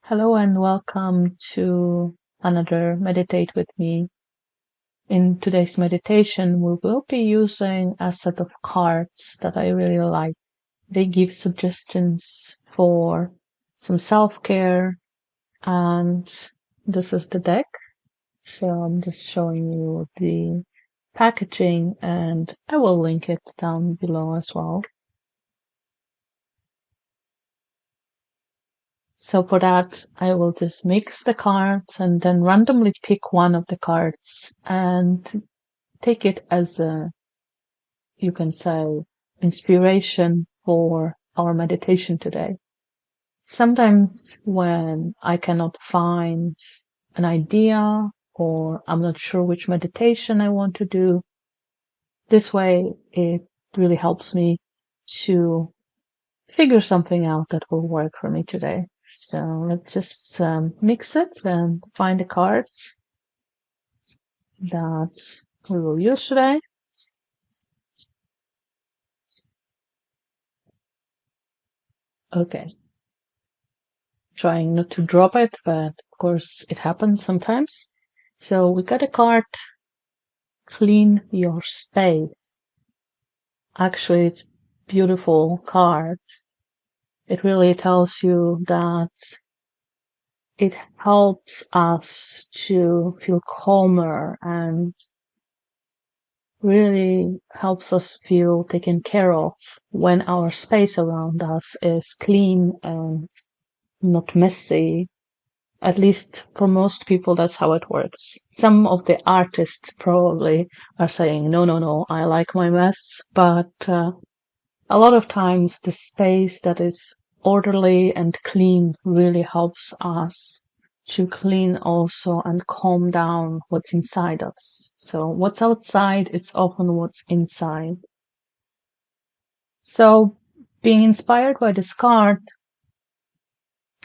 Hello and welcome to another Meditate with me. In today's meditation, we will be using a set of cards that I really like. They give suggestions for some self-care, and this is the deck. So I'm just showing you the packaging, and I will link it down below as well. So for that, I will just mix the cards and then randomly pick one of the cards and take it as you can say, inspiration for our meditation today. Sometimes when I cannot find an idea or I'm not sure which meditation I want to do, this way it really helps me to figure something out that will work for me today. So let's just mix it and find the card that we will use today. Okay. Trying not to drop it, but of course it happens sometimes. So we got a card, clean your space. Actually, it's a beautiful card. It really tells you that it helps us to feel calmer and really helps us feel taken care of when our space around us is clean and not messy. At least for most people, that's how it works. Some of the artists probably are saying, no, no, no, I like my mess. But a lot of times the space that is orderly and clean really helps us to clean also and calm down what's inside us. So what's outside, it's often what's inside. So being inspired by this card,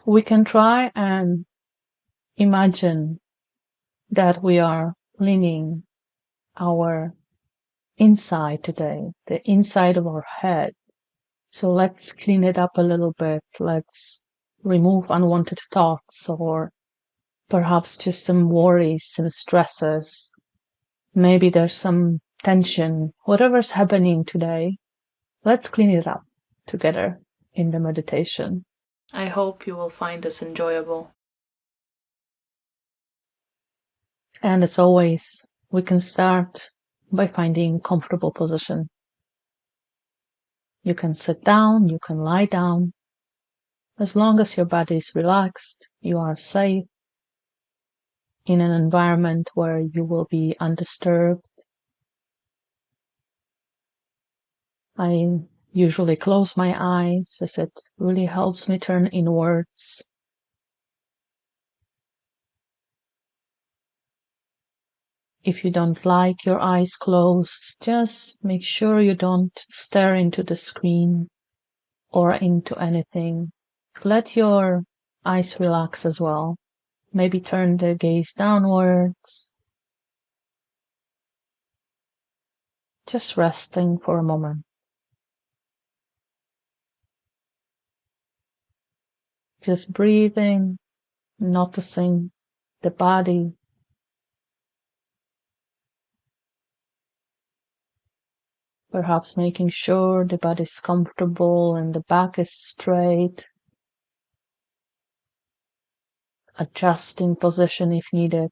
we can try and imagine that we are cleaning our inside today, the inside of our head. So let's clean it up a little bit. Let's remove unwanted thoughts or perhaps just some worries, some stresses. Maybe there's some tension, whatever's happening today. Let's clean it up together in the meditation. I hope you will find this enjoyable. And as always, we can start by finding a comfortable position. You can sit down, you can lie down. As long as your body is relaxed, you are safe in an environment where you will be undisturbed. I usually close my eyes as it really helps me turn inwards. If you don't like your eyes closed, just make sure you don't stare into the screen or into anything. Let your eyes relax as well. Maybe turn the gaze downwards. Just resting for a moment. Just breathing, noticing the body. Perhaps making sure the body is comfortable and the back is straight. Adjusting position if needed.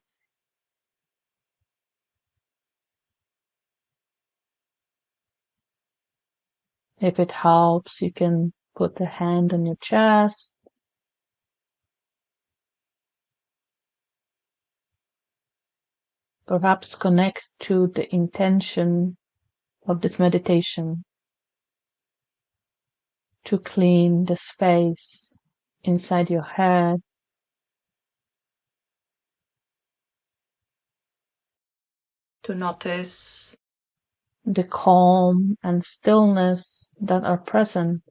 If it helps, you can put the hand on your chest. Perhaps connect to the intention of this meditation to clean the space inside your head, to notice the calm and stillness that are present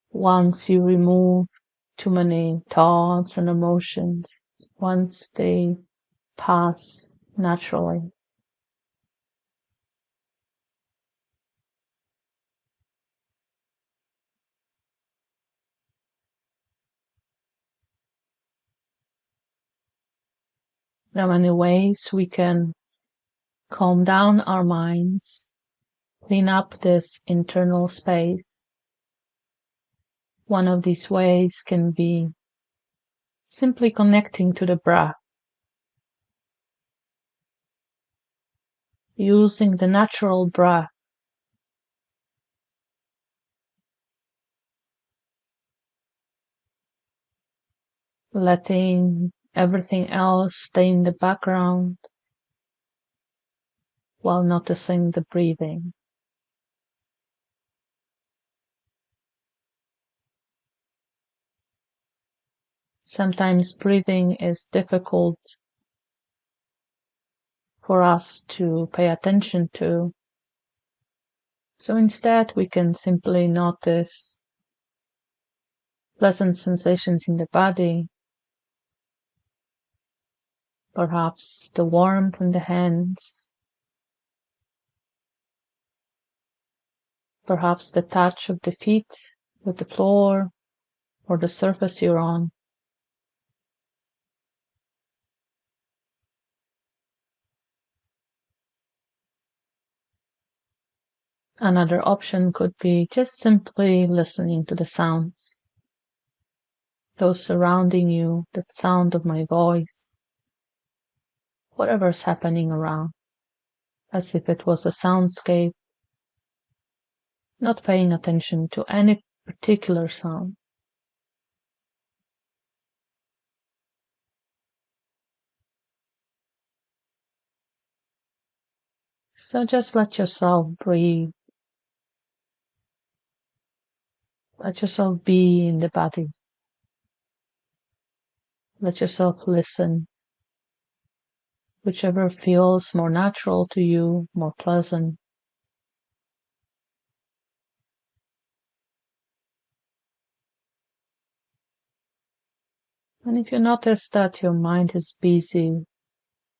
once you remove too many thoughts and emotions, once they pass naturally. There are many ways we can calm down our minds, clean up this internal space. One of these ways can be simply connecting to the breath, using the natural breath, letting everything else stay in the background while noticing the breathing. Sometimes breathing is difficult for us to pay attention to, so instead we can simply notice pleasant sensations in the body, perhaps the warmth in the hands, perhaps the touch of the feet with the floor or the surface you're on. Another option could be just simply listening to the sounds, those surrounding you, the sound of my voice, whatever's happening around, as if it was a soundscape, not paying attention to any particular sound. So just let yourself breathe. Let yourself be in the body. Let yourself listen, whichever feels more natural to you, more pleasant. And if you notice that your mind is busy,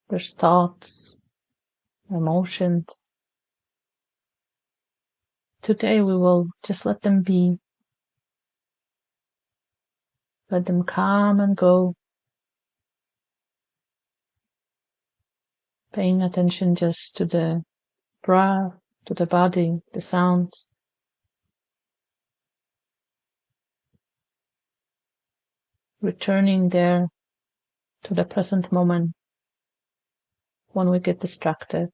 there's thoughts, emotions, today we will just let them be. Let them come and go, paying attention just to the breath, to the body, the sounds. Returning there to the present moment when we get distracted.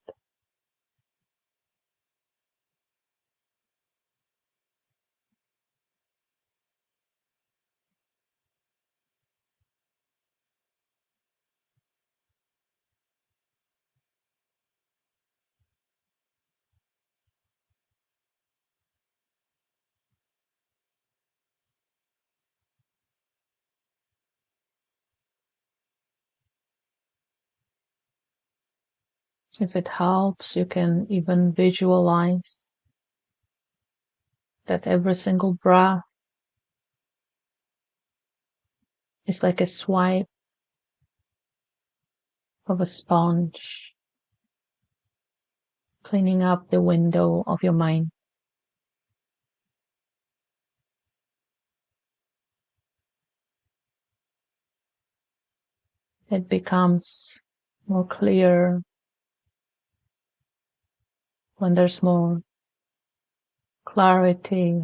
If it helps, you can even visualize that every single breath is like a swipe of a sponge, cleaning up the window of your mind. It becomes more clear when there's more clarity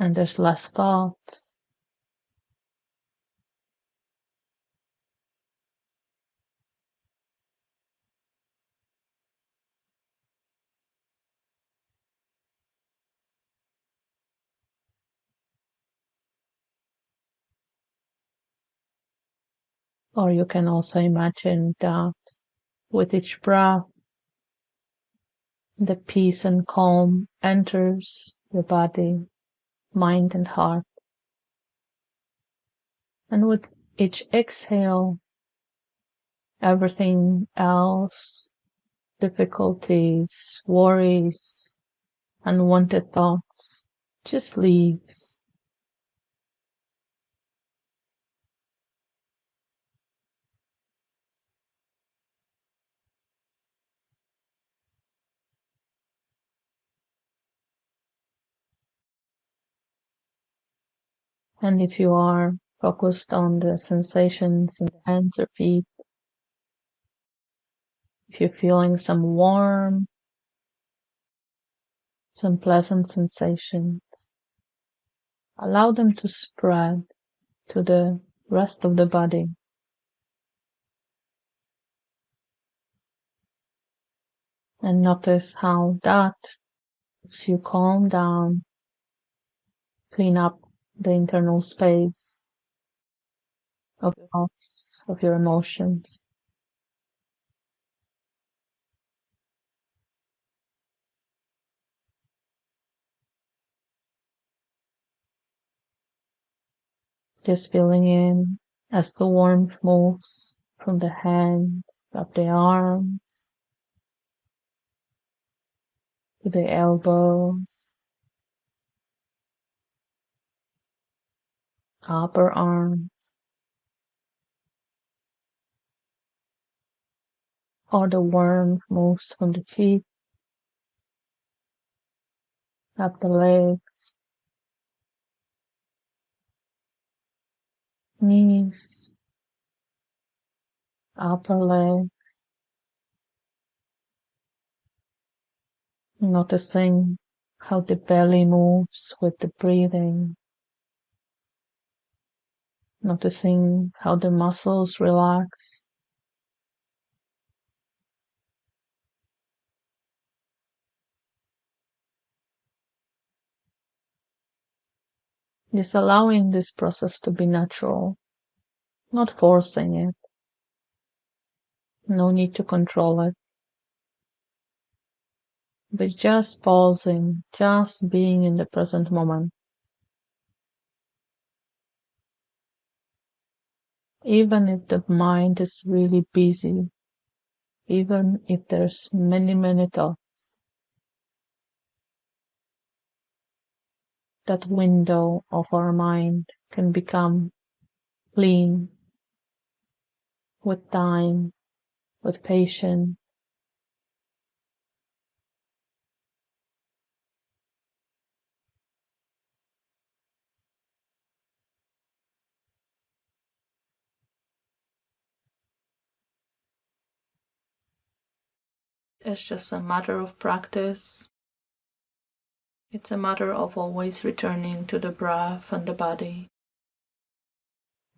and there's less thoughts. Or you can also imagine that with each breath, the peace and calm enters your body, mind and heart. And with each exhale, everything else, difficulties, worries, unwanted thoughts, just leaves. And if you are focused on the sensations in the hands or feet. If you're feeling some warm, some pleasant sensations, allow them to spread to the rest of the body. And notice how that helps you calm down, clean up the internal space of your thoughts, of your emotions. Just feeling in as the warmth moves from the hands, up the arms, to the elbows, upper arms, or the warmth moves from the feet, up the legs, knees, upper leg, noticing how the belly moves with the breathing, noticing how the muscles relax, just allowing this process to be natural, not forcing it, no need to control it, but just pausing, just being in the present moment. Even if the mind is really busy, even if there's many thoughts, that window of our mind can become clean with time, with patience. It's just a matter of practice. It's a matter of always returning to the breath and the body,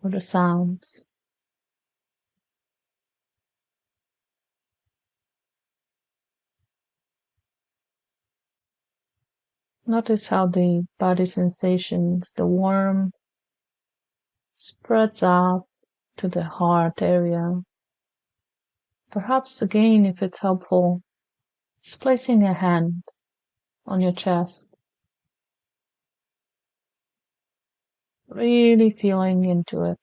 or the sounds. Notice how the body sensations, the warmth, spreads out to the heart area. Perhaps again, if it's helpful, just placing a hand on your chest, really feeling into it.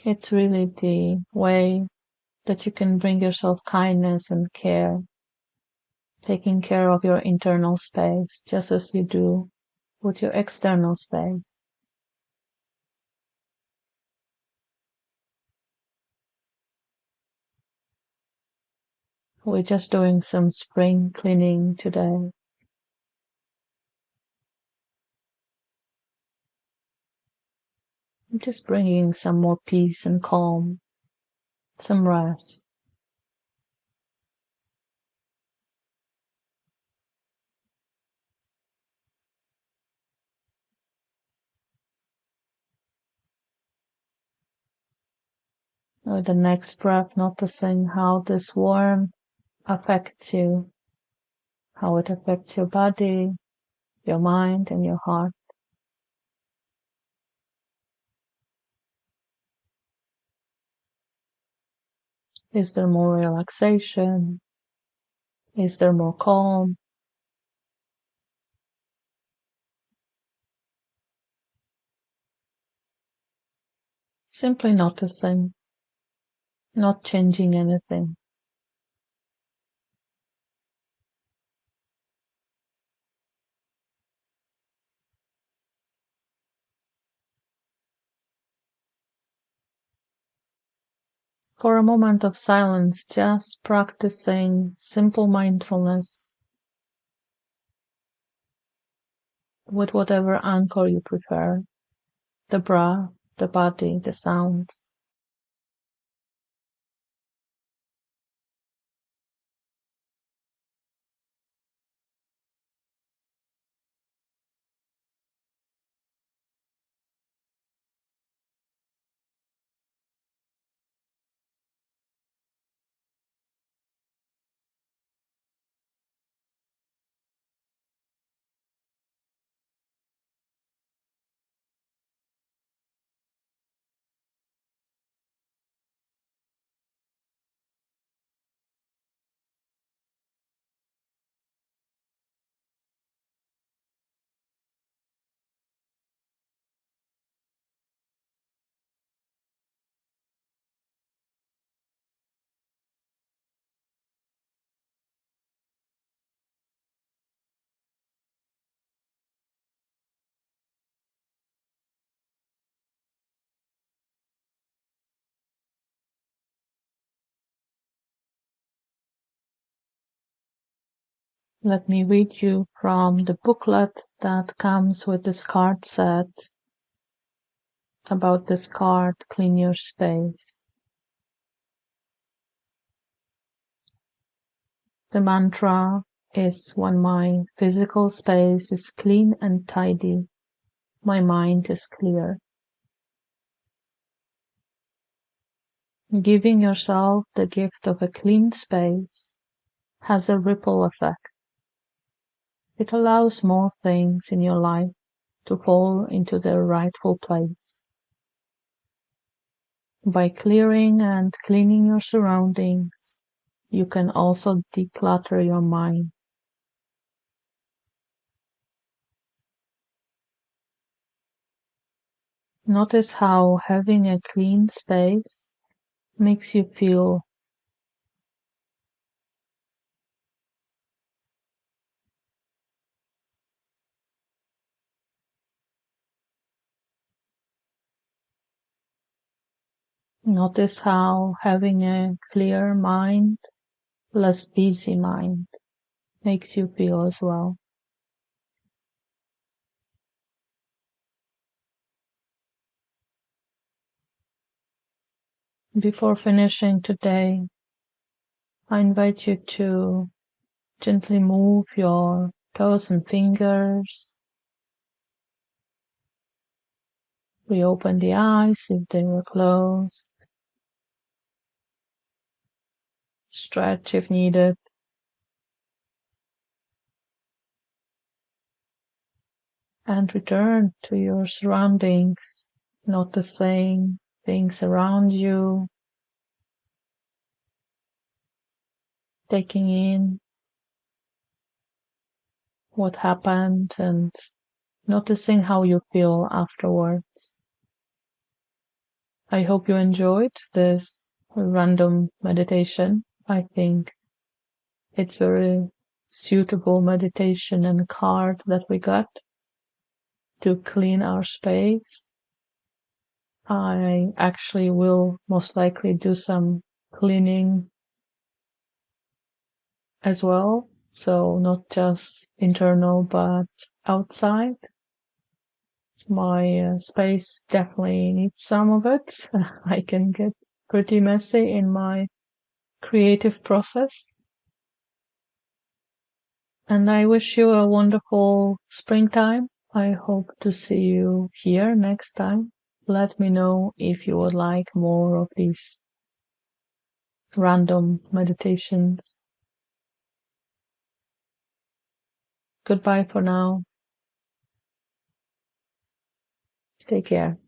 It's really the way that you can bring yourself kindness and care, taking care of your internal space just as you do with your external space. We're just doing some spring cleaning today. I'm just bringing some more peace and calm, some rest. With the next breath, noticing how this warmth affects you, how it affects your body, your mind, and your heart. Is there more relaxation? Is there more calm? Simply noticing, not changing anything. for a moment of silence, just practicing simple mindfulness with whatever anchor you prefer, the breath, the body, the sounds. Let me read you from the booklet that comes with this card set about this card, Clean Your Space. The mantra is, when my physical space is clean and tidy, my mind is clear. Giving yourself the gift of a clean space has a ripple effect. It allows more things in your life to fall into their rightful place. By clearing and cleaning your surroundings, you can also declutter your mind. Notice how having a clean space makes you feel. Notice how having a clear mind, less busy mind, makes you feel as well. Before finishing today, I invite you to gently move your toes and fingers. Reopen the eyes if they were closed. Stretch if needed. And return to your surroundings, noticing things around you, taking in what happened and noticing how you feel afterwards. I hope you enjoyed this random meditation. I think it's very suitable meditation and card that we got to clean our space. I actually will most likely do some cleaning as well, so not just internal but outside. My space definitely needs some of it. I can get pretty messy in my creative process. And I wish you a wonderful springtime. I hope to see you here next time. Let me know if you would like more of these random meditations. Goodbye for now. Take care.